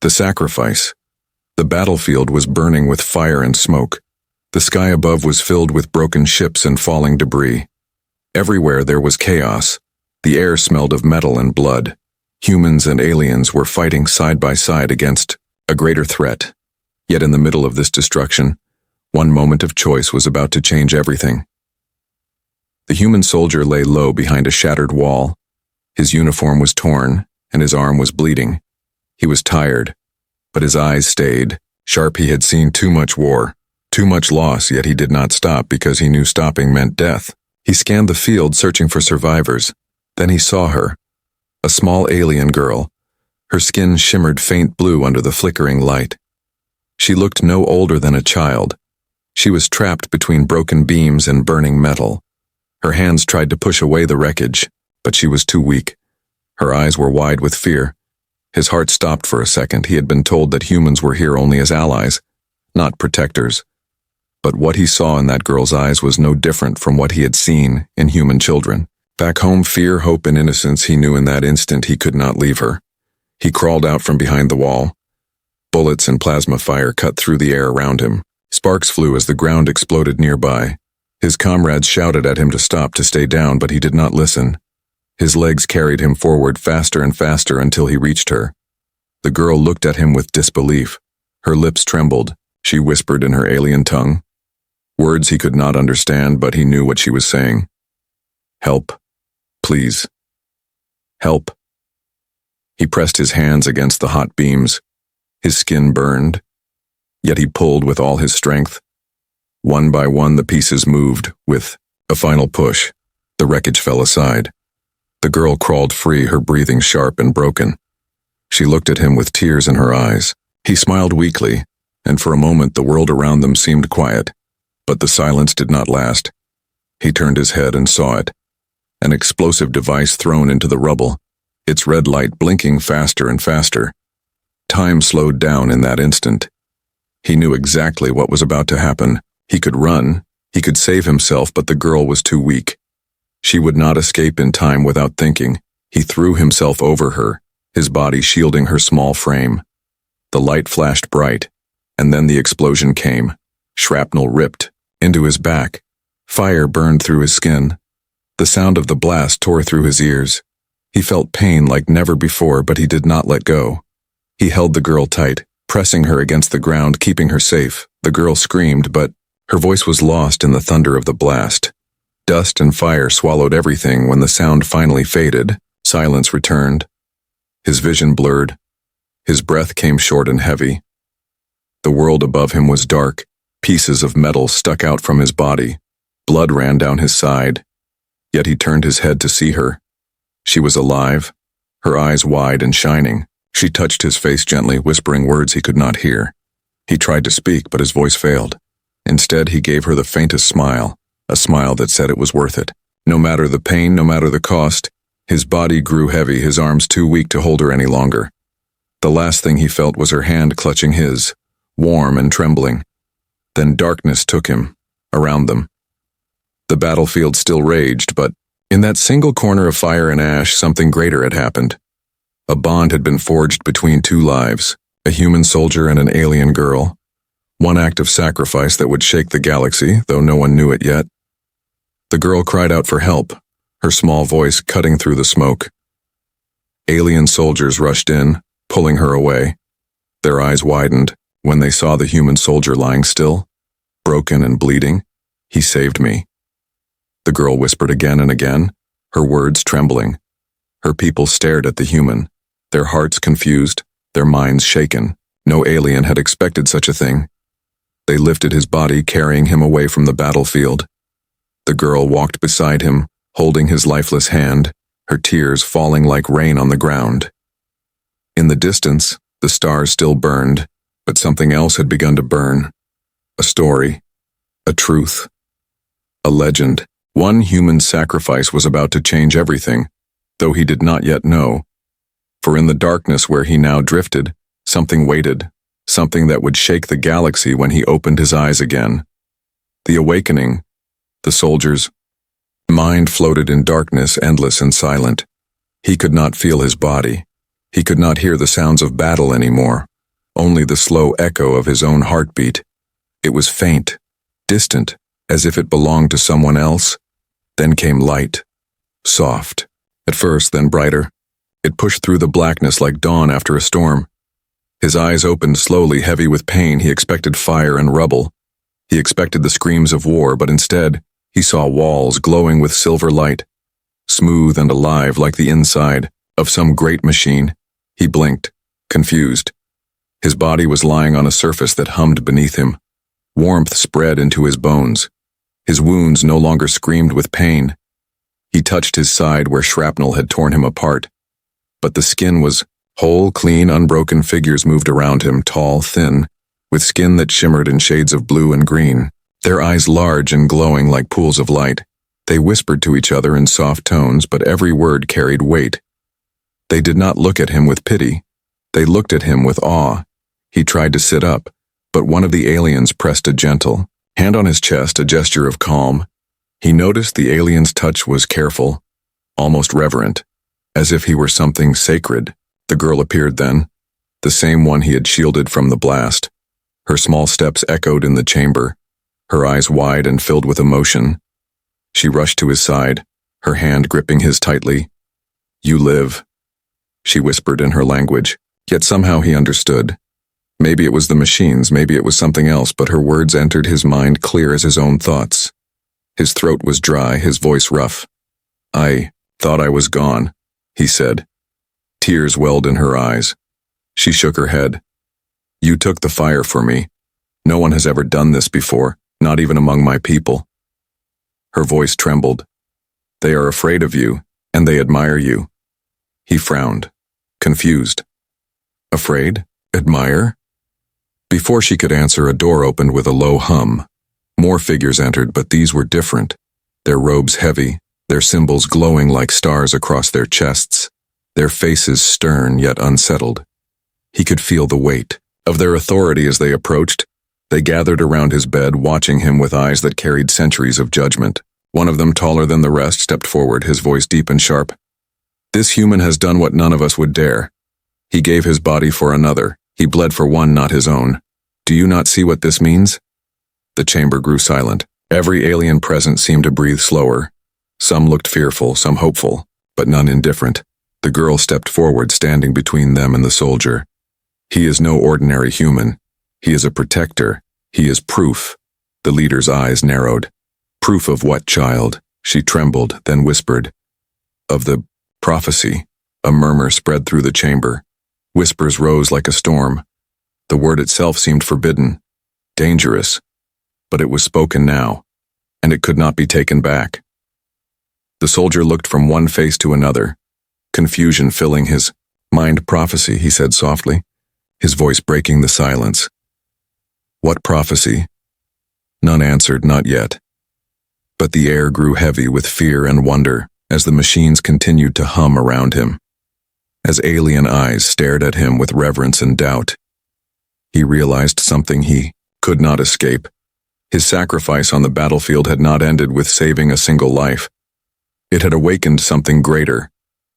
The sacrifice. The battlefield was burning with fire and smoke. The sky above was filled with broken ships and falling debris. Everywhere there was chaos. The air smelled of metal and blood. Humans and aliens were fighting side by side against a greater threat. Yet in the middle of this destruction, one moment of choice was about to change everything. The human soldier lay low behind a shattered wall. His uniform was torn, and his arm was bleeding. He was tired, but his eyes stayed sharp. He had seen too much war, too much loss, yet he did not stop because he knew stopping meant death. He scanned the field searching for survivors. Then he saw her, a small alien girl. Her skin shimmered faint blue under the flickering light. She looked no older than a child. She was trapped between broken beams and burning metal. Her hands tried to push away the wreckage, but she was too weak. Her eyes were wide with fear. His heart stopped for a second. He had been told that humans were here only as allies, not protectors. But what he saw in that girl's eyes was no different from what he had seen in human children. Back home, fear, hope, and innocence. He knew in that instant he could not leave her. He crawled out from behind the wall. Bullets and plasma fire cut through the air around him. Sparks flew as the ground exploded nearby. His comrades shouted at him to stop, to stay down, but he did not listen. His legs carried him forward faster and faster until he reached her. The girl looked at him with disbelief. Her lips trembled. She whispered in her alien tongue. Words he could not understand, but he knew what she was saying. Help. Please. Help. He pressed his hands against the hot beams. His skin burned. Yet he pulled with all his strength. One by one the pieces moved. With a final push, the wreckage fell aside. The girl crawled free, her breathing sharp and broken. She looked at him with tears in her eyes. He smiled weakly, and for a moment the world around them seemed quiet. But the silence did not last. He turned his head and saw it. An explosive device thrown into the rubble, its red light blinking faster and faster. Time slowed down in that instant. He knew exactly what was about to happen. He could run, he could save himself, but the girl was too weak. She would not escape in time without thinking. He threw himself over her, his body shielding her small frame. The light flashed bright, and then the explosion came. Shrapnel ripped into his back. Fire burned through his skin. The sound of the blast tore through his ears. He felt pain like never before, but he did not let go. He held the girl tight, pressing her against the ground, keeping her safe. The girl screamed, but her voice was lost in the thunder of the blast. Dust and fire swallowed everything. When the sound finally faded, silence returned. His vision blurred. His breath came short and heavy. The world above him was dark. Pieces of metal stuck out from his body. Blood ran down his side. Yet he turned his head to see her. She was alive, her eyes wide and shining. She touched his face gently, whispering words he could not hear. He tried to speak, but his voice failed. Instead, he gave her the faintest smile, a smile that said it was worth it. No matter the pain, no matter the cost, his body grew heavy, his arms too weak to hold her any longer. The last thing he felt was her hand clutching his, warm and trembling. Then darkness took him, around them. The battlefield still raged, but in that single corner of fire and ash, something greater had happened. A bond had been forged between two lives, a human soldier and an alien girl. One act of sacrifice that would shake the galaxy, though no one knew it yet. The girl cried out for help, her small voice cutting through the smoke. Alien soldiers rushed in, pulling her away. Their eyes widened when they saw the human soldier lying still, broken and bleeding. He saved me. The girl whispered again and again, her words trembling. Her people stared at the human, their hearts confused, their minds shaken. No alien had expected such a thing. They lifted his body, carrying him away from the battlefield. The girl walked beside him, holding his lifeless hand, her tears falling like rain on the ground. In the distance, the stars still burned, but something else had begun to burn. A story, a truth, a legend. One human sacrifice was about to change everything, though he did not yet know. For in the darkness where he now drifted, something waited, something that would shake the galaxy when he opened his eyes again. The awakening, the soldier's mind floated in darkness, endless and silent. He could not feel his body. He could not hear the sounds of battle anymore. only the slow echo of his own heartbeat. It was faint, distant, as if it belonged to someone else. Then came light, soft, at first, then brighter. It pushed through the blackness like dawn after a storm. His eyes opened slowly, heavy with pain. He expected fire and rubble. He expected the screams of war, but instead, he saw walls glowing with silver light, smooth and alive like the inside of some great machine. He blinked, confused. His body was lying on a surface that hummed beneath him. Warmth spread into his bones. His wounds no longer screamed with pain. He touched his side where shrapnel had torn him apart. But the skin was whole, clean, unbroken. Figures moved around him, tall, thin, with skin that shimmered in shades of blue and green, their eyes large and glowing like pools of light. They whispered to each other in soft tones, but every word carried weight. They did not look at him with pity. They looked at him with awe. He tried to sit up, but one of the aliens pressed a gentle hand on his chest, a gesture of calm. He noticed the alien's touch was careful, almost reverent, as if he were something sacred. The girl appeared then, the same one he had shielded from the blast. Her small steps echoed in the chamber, her eyes wide and filled with emotion. She rushed to his side, her hand gripping his tightly. "You live," she whispered in her language, yet somehow he understood. Maybe it was the machines, maybe it was something else, but her words entered his mind clear as his own thoughts. His throat was dry, his voice rough. "I thought I was gone," he said. Tears welled in her eyes. She shook her head. "You took the fire for me. No one has ever done this before, not even among my people." Her voice trembled. "They are afraid of you, and they admire you." He frowned, confused. "Afraid? Admire?" Before she could answer, a door opened with a low hum. More figures entered, but these were different. Their robes heavy, their symbols glowing like stars across their chests, their faces stern yet unsettled. He could feel the weight of their authority as they approached. They gathered around his bed, watching him with eyes that carried centuries of judgment. One of them, taller than the rest, stepped forward, his voice deep and sharp. "This human has done what none of us would dare. He gave his body for another. He bled for one, not his own. Do you not see what this means?" The chamber grew silent. Every alien present seemed to breathe slower. Some looked fearful, some hopeful, but none indifferent. The girl stepped forward, standing between them and the soldier. "He is no ordinary human. He is a protector. He is proof." The leader's eyes narrowed. "Proof of what, child?" She trembled, then whispered. "Of the prophecy." A murmur spread through the chamber. Whispers rose like a storm. The word itself seemed forbidden, dangerous, but it was spoken now, and it could not be taken back. The soldier looked from one face to another, confusion filling his mind. "Prophecy," he said softly, his voice breaking the silence. "What prophecy?" None answered, not yet. But the air grew heavy with fear and wonder as the machines continued to hum around him. As alien eyes stared at him with reverence and doubt, he realized something he could not escape. His sacrifice on the battlefield had not ended with saving a single life. It had awakened something greater,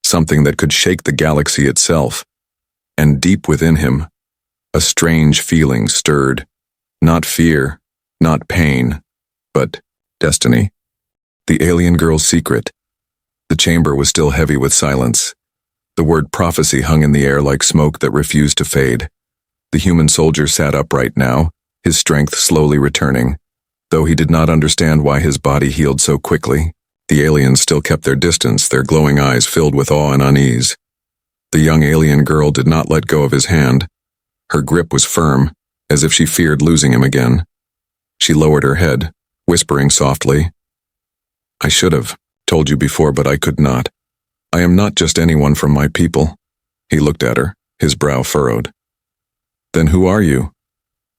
something that could shake the galaxy itself. And deep within him, a strange feeling stirred. Not fear, not pain, but destiny. The alien girl's secret. The chamber was still heavy with silence. The word prophecy hung in the air like smoke that refused to fade. The human soldier sat upright now, his strength slowly returning. Though he did not understand why his body healed so quickly, the aliens still kept their distance, their glowing eyes filled with awe and unease. The young alien girl did not let go of his hand. Her grip was firm, as if she feared losing him again. She lowered her head, whispering softly, "I should have told you before, but I could not. I am not just anyone from my people." He looked at her, his brow furrowed. "Then who are you?"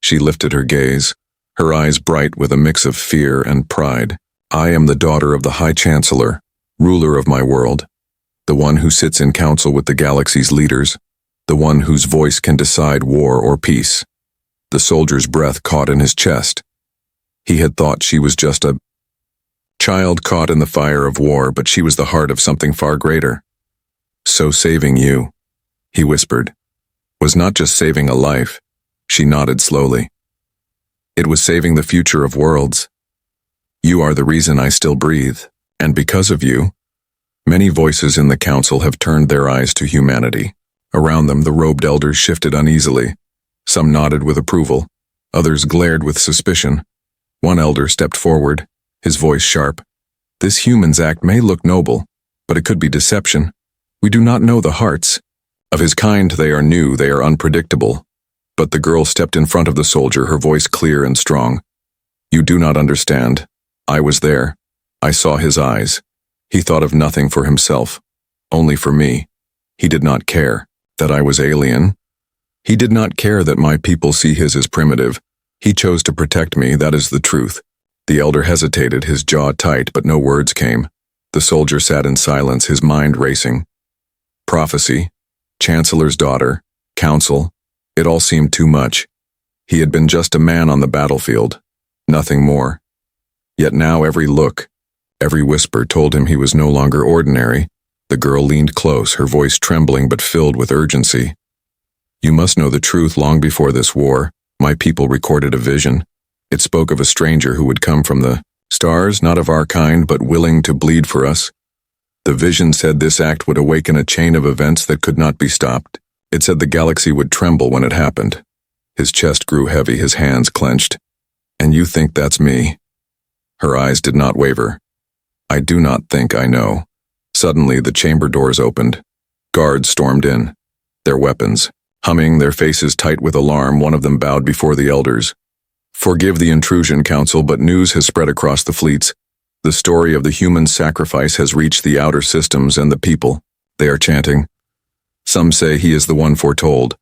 She lifted her gaze, her eyes bright with a mix of fear and pride. "I am the daughter of the High Chancellor, ruler of my world, the one who sits in council with the galaxy's leaders, the one whose voice can decide war or peace." The soldier's breath caught in his chest. He had thought she was just a child caught in the fire of war, but she was the heart of something far greater. "So saving you," he whispered, "was not just saving a life, She nodded slowly. It was saving the future of worlds. You are the reason I still breathe, and because of you, many voices in the council have turned their eyes to humanity. Around them, the robed elders shifted uneasily. Some nodded with approval, others glared with suspicion. One elder stepped forward, his voice sharp. This human's act may look noble, but it could be deception. We do not know the hearts. Of his kind they are new, they are unpredictable. But the girl stepped in front of the soldier, her voice clear and strong. You do not understand. I was there. I saw his eyes. He thought of nothing for himself, only for me. He did not care that I was alien. He did not care that my people see his as primitive. He chose to protect me, that is the truth. The elder hesitated, his jaw tight, but no words came. The soldier sat in silence, his mind racing. Prophecy, chancellor's daughter, council, it all seemed too much. He had been just a man on the battlefield, nothing more. Yet now every look, every whisper told him he was no longer ordinary. The girl leaned close, her voice trembling but filled with urgency. You must know the truth. Long before this war, my people recorded a vision. It spoke of a stranger who would come from the stars, not of our kind, but willing to bleed for us. The vision said this act would awaken a chain of events that could not be stopped. It said the galaxy would tremble when it happened. His chest grew heavy, his hands clenched. And you think that's me? Her eyes did not waver. I do not think I know. Suddenly, the chamber doors opened. Guards stormed in, their weapons humming, their faces tight with alarm. One of them bowed before the elders. Forgive the intrusion, Council, but news has spread across the fleets. The story of the human sacrifice has reached the outer systems and the people. They are chanting. Some say he is the one foretold.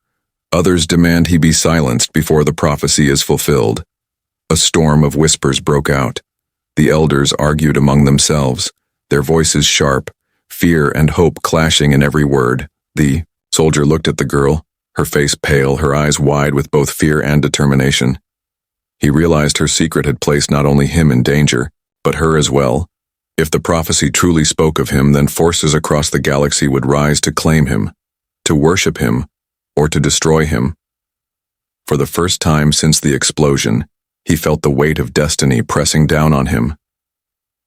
Others demand he be silenced before the prophecy is fulfilled. A storm of whispers broke out. The elders argued among themselves, their voices sharp, fear and hope clashing in every word. The soldier looked at the girl, her face pale, her eyes wide with both fear and determination. He realized her secret had placed not only him in danger, but her as well. If the prophecy truly spoke of him, then forces across the galaxy would rise to claim him, to worship him, or to destroy him. For the first time since the explosion, he felt the weight of destiny pressing down on him.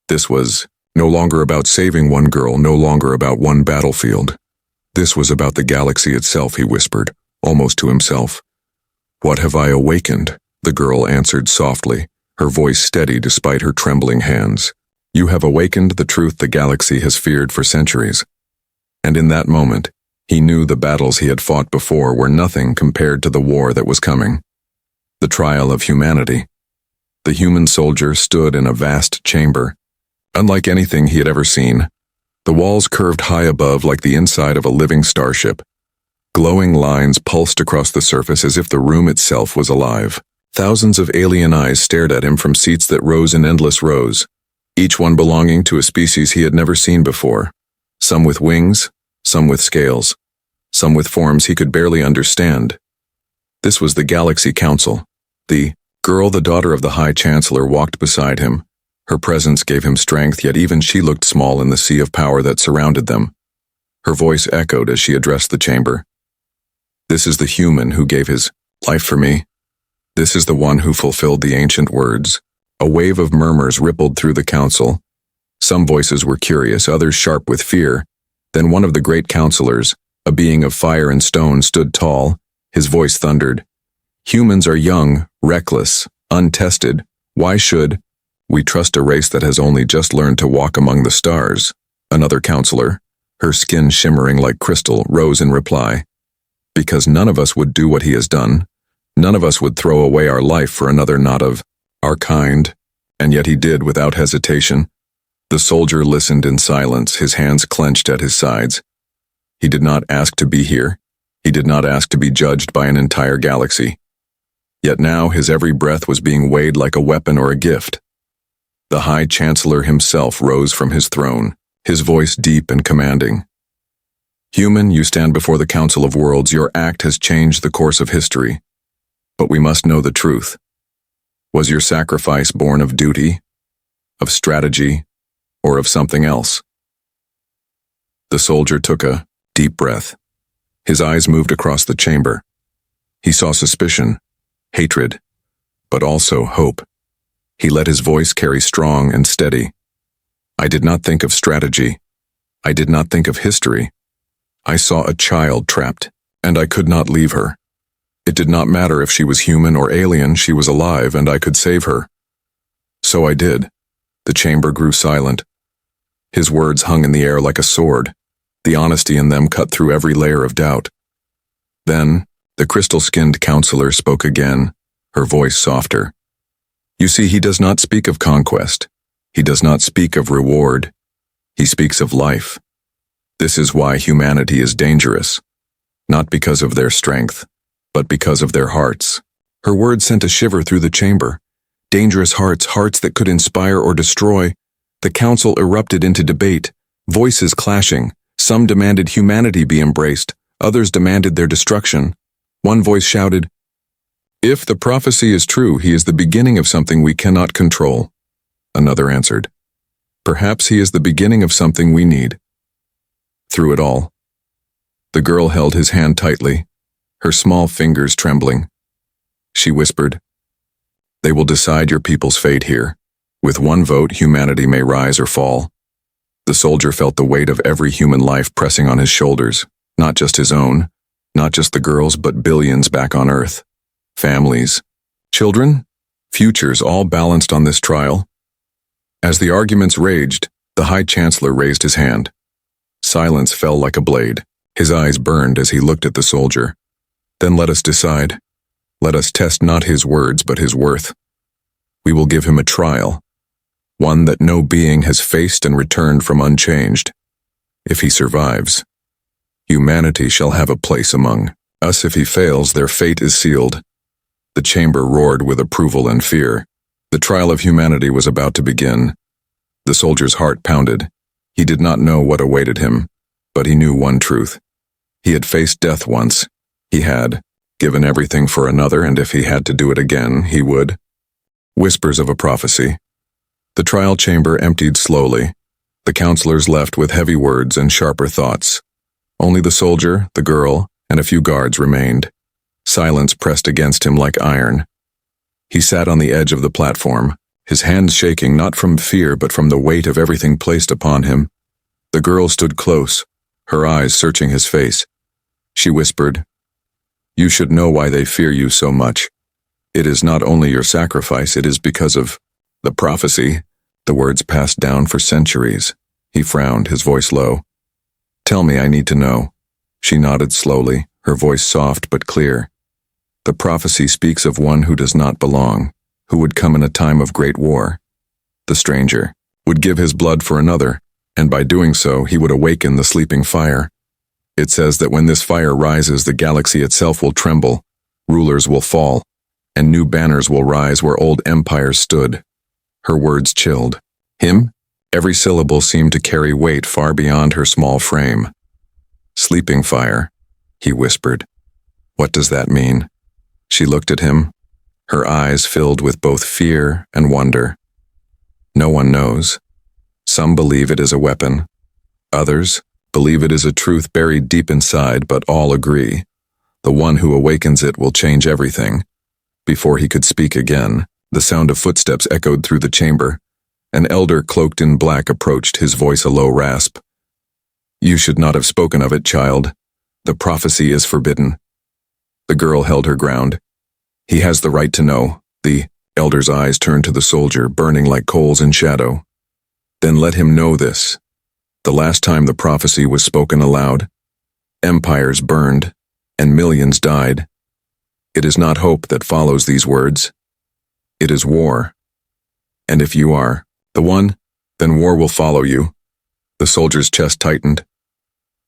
This was no longer about saving one girl, no longer about one battlefield. This was about the galaxy itself, he whispered, almost to himself. What have I awakened? The girl answered softly, her voice steady despite her trembling hands. You have awakened the truth the galaxy has feared for centuries. And in that moment, he knew the battles he had fought before were nothing compared to the war that was coming. The trial of humanity. The human soldier stood in a vast chamber, unlike anything he had ever seen. The walls curved high above like the inside of a living starship. Glowing lines pulsed across the surface as if the room itself was alive. Thousands of alien eyes stared at him from seats that rose in endless rows, each one belonging to a species he had never seen before. Some with wings, some with scales, some with forms he could barely understand. This was the Galaxy Council. The girl, the daughter of the High Chancellor, walked beside him. Her presence gave him strength, yet even she looked small in the sea of power that surrounded them. Her voice echoed as she addressed the chamber. This is the human who gave his life for me. This is the one who fulfilled the ancient words. A wave of murmurs rippled through the council. Some voices were curious, others sharp with fear. Then one of the great counselors, a being of fire and stone, stood tall. His voice thundered. Humans are young, reckless, untested. Why should we trust a race that has only just learned to walk among the stars? Another counselor, her skin shimmering like crystal, rose in reply. Because none of us would do what he has done. None of us would throw away our life for another not of our kind. And yet he did without hesitation. The soldier listened in silence, his hands clenched at his sides. He did not ask to be here. He did not ask to be judged by an entire galaxy. Yet now his every breath was being weighed like a weapon or a gift. The High Chancellor himself rose from his throne, his voice deep and commanding. Human, you stand before the Council of Worlds. Your act has changed the course of history. But we must know the truth. Was your sacrifice born of duty, of strategy, or of something else? The soldier took a deep breath. His eyes moved across the chamber. He saw suspicion, hatred, but also hope. He let his voice carry strong and steady. I did not think of strategy. I did not think of history. I saw a child trapped, and I could not leave her. It did not matter if she was human or alien, she was alive, and I could save her. So I did. The chamber grew silent. His words hung in the air like a sword. The honesty in them cut through every layer of doubt. Then, the crystal-skinned counselor spoke again, her voice softer. You see, he does not speak of conquest. He does not speak of reward. He speaks of life. This is why humanity is dangerous. Not because of their strength, but because of their hearts. Her words sent a shiver through the chamber. Dangerous hearts, hearts that could inspire or destroy. The council erupted into debate, voices clashing. Some demanded humanity be embraced, others demanded their destruction. One voice shouted, "If the prophecy is true, he is the beginning of something we cannot control." Another answered, "Perhaps he is the beginning of something we need." Through it all, the girl held his hand tightly, her small fingers trembling. She whispered, "They will decide your people's fate here. With one vote, humanity may rise or fall." The soldier felt the weight of every human life pressing on his shoulders, not just his own, not just the girls, but billions back on Earth. Families, children, futures, all balanced on this trial. As the arguments raged, the High Chancellor raised his hand. Silence fell like a blade. His eyes burned as he looked at the soldier. "Then let us decide. Let us test not his words, but his worth. We will give him a trial, one that no being has faced and returned from unchanged. If he survives, humanity shall have a place among us. If he fails, their fate is sealed." The chamber roared with approval and fear. The trial of humanity was about to begin. The soldier's heart pounded. He did not know what awaited him, but he knew one truth. He had faced death once. He had given everything for another, and if he had to do it again, he would. Whispers of a prophecy. The trial chamber emptied slowly. The counselors left with heavy words and sharper thoughts. Only the soldier, the girl, and a few guards remained. Silence pressed against him like iron. He sat on the edge of the platform, his hands shaking not from fear but from the weight of everything placed upon him. The girl stood close, her eyes searching his face. She whispered, "You should know why they fear you so much. It is not only your sacrifice, it is because of the prophecy." The words passed down for centuries. He frowned, his voice low. "Tell me, I need to know." She nodded slowly, her voice soft but clear. "The prophecy speaks of one who does not belong, who would come in a time of great war. The stranger would give his blood for another, and by doing so, he would awaken the sleeping fire. It says that when this fire rises, the galaxy itself will tremble, rulers will fall, and new banners will rise where old empires stood." Her words chilled. Him? Every syllable seemed to carry weight far beyond her small frame. "Sleeping fire," he whispered. "What does that mean?" She looked at him, her eyes filled with both fear and wonder. No one knows. Some believe it is a weapon. Others believe it is a truth buried deep inside, but all agree. The one who awakens it will change everything. Before he could speak again, the sound of footsteps echoed through the chamber. An elder cloaked in black approached, his voice a low rasp. "You should not have spoken of it, child. The prophecy is forbidden." The girl held her ground. "He has the right to know." The elder's eyes turned to the soldier, burning like coals in shadow. "Then let him know this. The last time the prophecy was spoken aloud, empires burned, and millions died. It is not hope that follows these words. It is war. And if you are the one, then war will follow you." The soldier's chest tightened.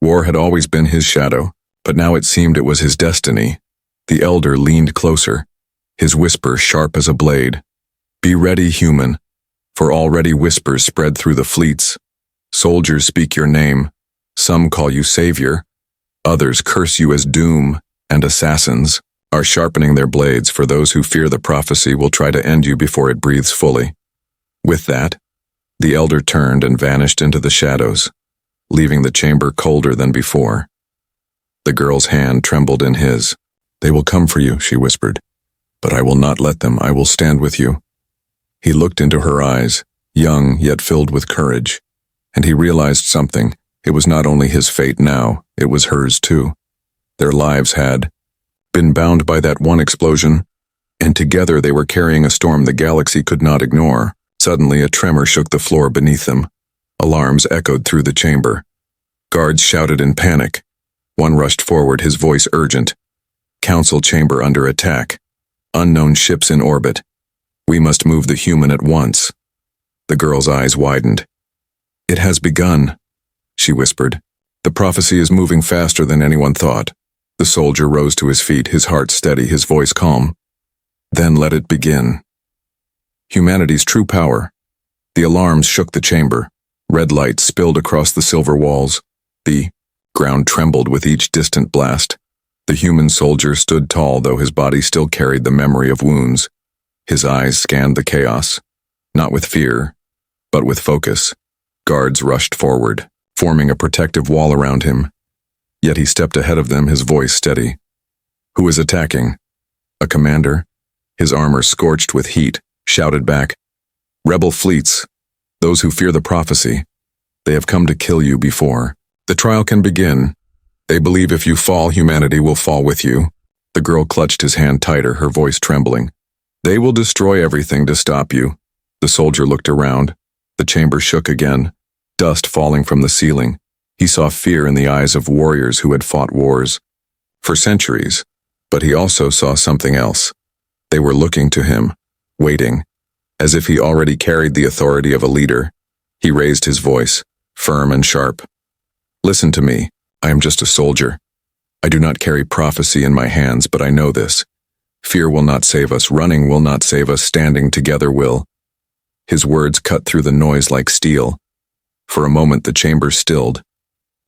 War had always been his shadow, but now it seemed it was his destiny. The elder leaned closer, his whisper sharp as a blade. "Be ready, human, for already whispers spread through the fleets. Soldiers speak your name. Some call you savior. Others curse you as doom, and assassins are sharpening their blades, for those who fear the prophecy will try to end you before it breathes fully." With that, the elder turned and vanished into the shadows, leaving the chamber colder than before. The girl's hand trembled in his. "They will come for you," she whispered. But I will not let them. I will stand with you. He looked into her eyes, young yet filled with courage, and he realized something. It was not only his fate now, it was hers too. Their lives had been bound by that one explosion, and together they were carrying a storm the galaxy could not ignore. Suddenly a tremor shook the floor beneath them. Alarms echoed through the chamber. Guards shouted in panic. One rushed forward, his voice urgent. Council chamber under attack. Unknown ships in orbit. We must move the human at once. The girl's eyes widened. It has begun, she whispered. The prophecy is moving faster than anyone thought. The soldier rose to his feet, his heart steady, his voice calm. Then let it begin. Humanity's true power. The alarms shook the chamber. Red light spilled across the silver walls. The ground trembled with each distant blast. The human soldier stood tall, though his body still carried the memory of wounds. His eyes scanned the chaos, not with fear, but with focus. Guards rushed forward, forming a protective wall around him. Yet he stepped ahead of them, his voice steady. Who is attacking? A commander, his armor scorched with heat, shouted back. Rebel fleets, those who fear the prophecy. They have come to kill you before. The trial can begin. They believe if you fall, humanity will fall with you. The girl clutched his hand tighter, her voice trembling. They will destroy everything to stop you. The soldier looked around. The chamber shook again, dust falling from the ceiling. He saw fear in the eyes of warriors who had fought wars for centuries, but he also saw something else. They were looking to him, waiting, as if he already carried the authority of a leader. He raised his voice, firm and sharp. Listen to me. I am just a soldier. I do not carry prophecy in my hands, but I know this. Fear will not save us. Running will not save us. Standing together will. His words cut through the noise like steel. For a moment the chamber stilled.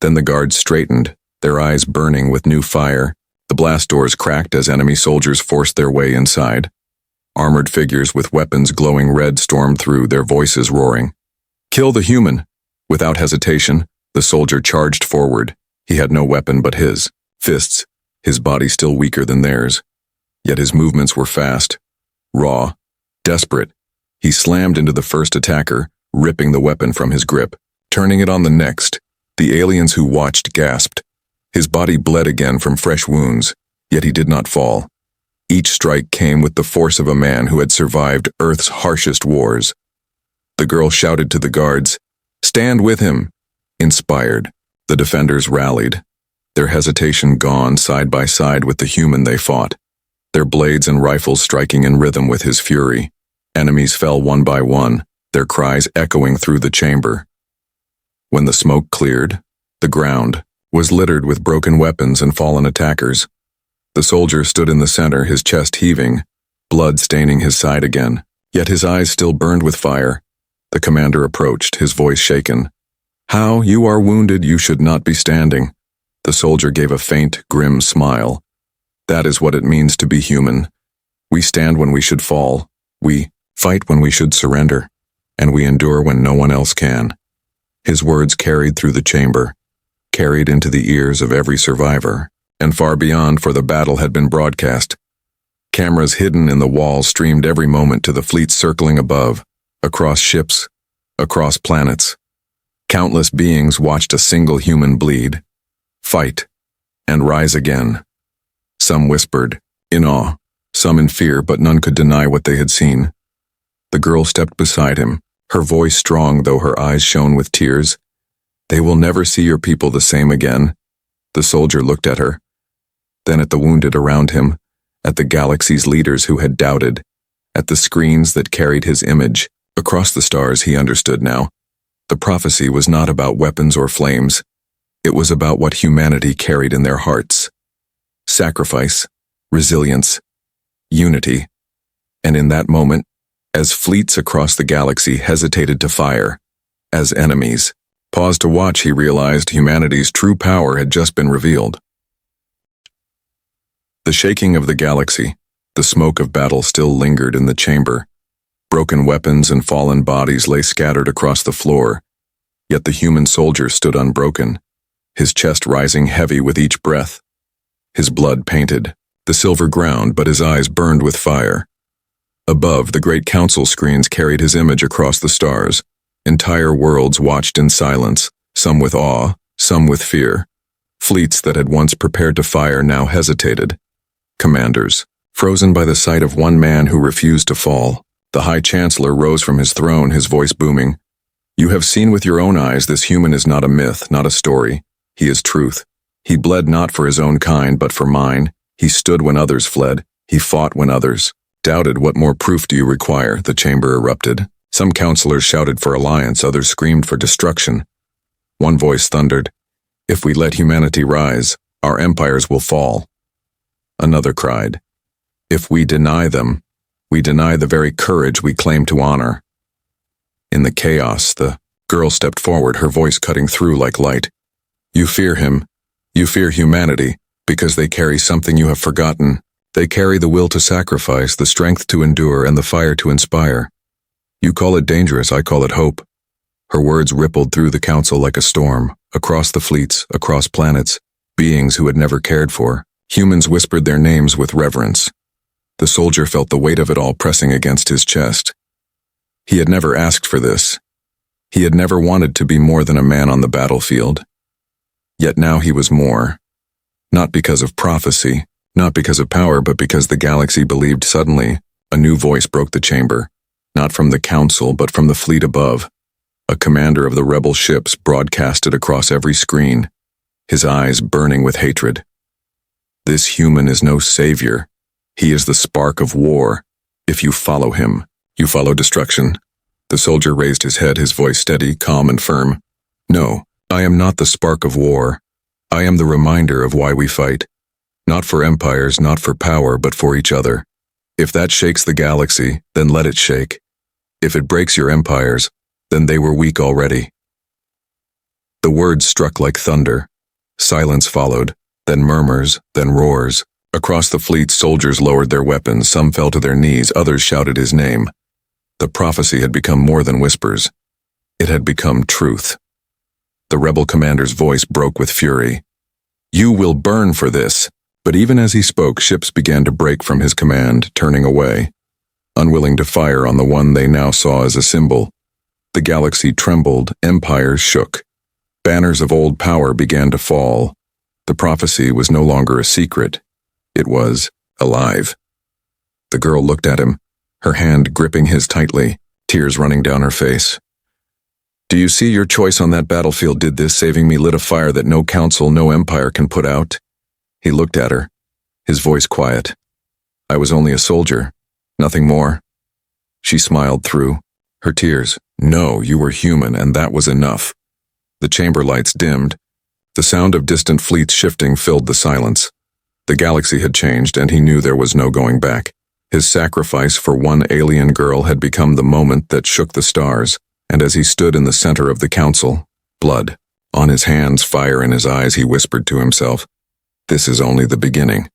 Then the guards straightened, their eyes burning with new fire. The blast doors cracked as enemy soldiers forced their way inside. Armored figures with weapons glowing red stormed through, their voices roaring. Kill the human! Without hesitation, the soldier charged forward. He had no weapon but his fists, his body still weaker than theirs. Yet his movements were fast, raw, desperate. He slammed into the first attacker, ripping the weapon from his grip, turning it on the next. The aliens who watched gasped. His body bled again from fresh wounds, yet he did not fall. Each strike came with the force of a man who had survived Earth's harshest wars. The girl shouted to the guards, "Stand with him!" Inspired, the defenders rallied, their hesitation gone side by side with the human they fought, their blades and rifles striking in rhythm with his fury. Enemies fell one by one, their cries echoing through the chamber. When the smoke cleared, the ground was littered with broken weapons and fallen attackers. The soldier stood in the center, his chest heaving, blood staining his side again, yet his eyes still burned with fire. The commander approached, his voice shaken. "How? You are wounded, you should not be standing." The soldier gave a faint, grim smile. "That is what it means to be human. We stand when we should fall. We fight when we should surrender. And we endure when no one else can." His words carried through the chamber, carried into the ears of every survivor, and far beyond, for the battle had been broadcast. Cameras hidden in the walls streamed every moment to the fleets circling above, across ships, across planets. Countless beings watched a single human bleed, fight, and rise again. Some whispered, in awe, some in fear, but none could deny what they had seen. The girl stepped beside him, her voice strong though her eyes shone with tears. "They will never see your people the same again." The soldier looked at her, then at the wounded around him, at the galaxy's leaders who had doubted, at the screens that carried his image. Across the stars he understood now. The prophecy was not about weapons or flames. It was about what humanity carried in their hearts. Sacrifice, resilience, unity. And in that moment, as fleets across the galaxy hesitated to fire, as enemies paused to watch, he realized humanity's true power had just been revealed. The shaking of the galaxy, the smoke of battle still lingered in the chamber. Broken weapons and fallen bodies lay scattered across the floor, yet the human soldier stood unbroken, his chest rising heavy with each breath. His blood painted the silver ground, but his eyes burned with fire. Above, the great council screens carried his image across the stars. Entire worlds watched in silence, some with awe, some with fear. Fleets that had once prepared to fire now hesitated. Commanders, frozen by the sight of one man who refused to fall. The High Chancellor rose from his throne, his voice booming. You have seen with your own eyes this human is not a myth, not a story. He is truth. He bled not for his own kind, but for mine. He stood when others fled. He fought when others doubted. What more proof do you require? The chamber erupted. Some counselors shouted for alliance, others screamed for destruction. One voice thundered, if we let humanity rise, our empires will fall. Another cried, if we deny them, we deny the very courage we claim to honor. In the chaos, the girl stepped forward, her voice cutting through like light. You fear him. You fear humanity, because they carry something you have forgotten. They carry the will to sacrifice, the strength to endure, and the fire to inspire. You call it dangerous, I call it hope. Her words rippled through the council like a storm, across the fleets, across planets, beings who had never cared for. Humans whispered their names with reverence. The soldier felt the weight of it all pressing against his chest. He had never asked for this. He had never wanted to be more than a man on the battlefield. Yet now he was more. Not because of prophecy, not because of power, but because the galaxy believed. Suddenly, a new voice broke the chamber, not from the council, but from the fleet above. A commander of the rebel ships broadcasted across every screen, his eyes burning with hatred. This human is no savior. He is the spark of war. If you follow him, you follow destruction. The soldier raised his head, his voice steady, calm, and firm. No, I am not the spark of war. I am the reminder of why we fight. Not for empires, not for power, but for each other. If that shakes the galaxy, then let it shake. If it breaks your empires, then they were weak already. The words struck like thunder. Silence followed, then murmurs, then roars. Across the fleet, soldiers lowered their weapons, some fell to their knees, others shouted his name. The prophecy had become more than whispers. It had become truth. The rebel commander's voice broke with fury. You will burn for this. But even as he spoke, ships began to break from his command, turning away, unwilling to fire on the one they now saw as a symbol. The galaxy trembled, empires shook. Banners of old power began to fall. The prophecy was no longer a secret. It was alive. The girl looked at him, her hand gripping his tightly, tears running down her face. Do you see your choice on that battlefield did this? Saving me lit a fire that no council, no empire can put out. He looked at her, his voice quiet. I was only a soldier, nothing more. She smiled through her tears. No, you were human, and that was enough. The chamber lights dimmed. The sound of distant fleets shifting filled the silence. The galaxy had changed, and he knew there was no going back. His sacrifice for one alien girl had become the moment that shook the stars, and as he stood in the center of the council, blood on his hands, fire in his eyes, he whispered to himself, this is only the beginning.